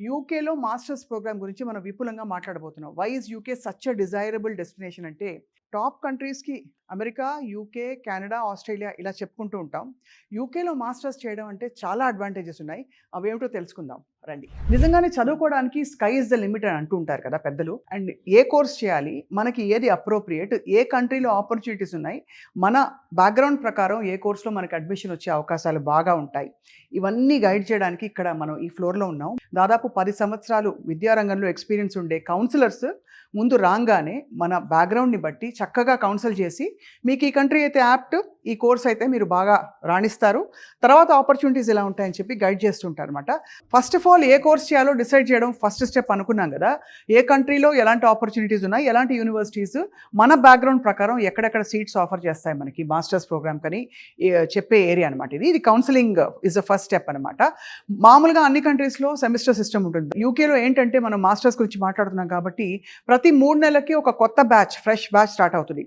యూకేలో masters programme గురించి మనం విపులంగా మాట్లాడబోతున్నాం. Why is UK such a desirable destination అంటే టాప్ కంట్రీస్‌కి అమెరికా, యూకే, కెనడా, ఆస్ట్రేలియా ఇలా చెప్పుకుంటూ ఉంటాం. యూకేలో మాస్టర్స్ చేయడం అంటే చాలా అడ్వాంటేజెస్ ఉన్నాయి. అవేమిటో తెలుసుకుందాం రండి. నిజంగానే చదువుకోవడానికి స్కై ఈజ్ ద లిమిట్ అని అంటూ ఉంటారు కదా పెద్దలు. అండ్ ఏ కోర్స్ చేయాలి? మనకి ఏది అప్రోప్రియేట్? ఏ కంట్రీలో ఆపర్చునిటీస్ ఉన్నాయి? మన బ్యాక్‌గ్రౌండ్ ప్రకారం ఏ కోర్స్‌లో మనకి అడ్మిషన్ వచ్చే అవకాశాలు బాగా ఉంటాయి? ఇవన్నీ గైడ్ చేయడానికి ఇక్కడ మనం ఈ ఫ్లోర్‌లో ఉన్నాం. దాదాపు 10 సంవత్సరాలు విద్యారంగంలో ఎక్స్‌పీరియన్స్ ఉండే కౌన్సిలర్స్ ముందు రాంగానే మన బ్యాక్‌గ్రౌండ్‌ని బట్టి చక్కగా కౌన్సిల్ చేసి మీకు ఈ కంట్రీ అయితే యాప్ట్, ఈ కోర్స్ అయితే మీరు బాగా రాణిస్తారు, తర్వాత ఆపర్చునిటీస్ ఎలా ఉంటాయని చెప్పి గైడ్ చేస్తుంటారనమాట. ఫస్ట్ ఆఫ్ ఆల్ ఏ కోర్స్ చేయాలో డిసైడ్ చేయడం ఫస్ట్ స్టెప్ అనుకున్నాం కదా. ఏ కంట్రీలో ఎలాంటి ఆపర్చునిటీస్ ఉన్నాయి, ఎలాంటి యూనివర్సిటీస్ మన బ్యాక్‌గ్రౌండ్ ప్రకారం ఎక్కడెక్కడ సీట్స్ ఆఫర్ చేస్తాయి మనకి మాస్టర్స్ ప్రోగ్రామ్ కని చెప్పే ఏరియా అనమాట ఇది counselling is the first step అనమాట. మామూలుగా అన్ని కంట్రీస్లో సెమిస్టర్ సిస్టమ్ ఉంటుంది. యూకేలో ఏంటంటే మనం మాస్టర్స్ గురించి మాట్లాడుతున్నాం కాబట్టి ప్రతి 3 నెలలకి ఒక కొత్త బ్యాచ్, ఫ్రెష్ బ్యాచ్ స్టార్ట్ అవుతుంది.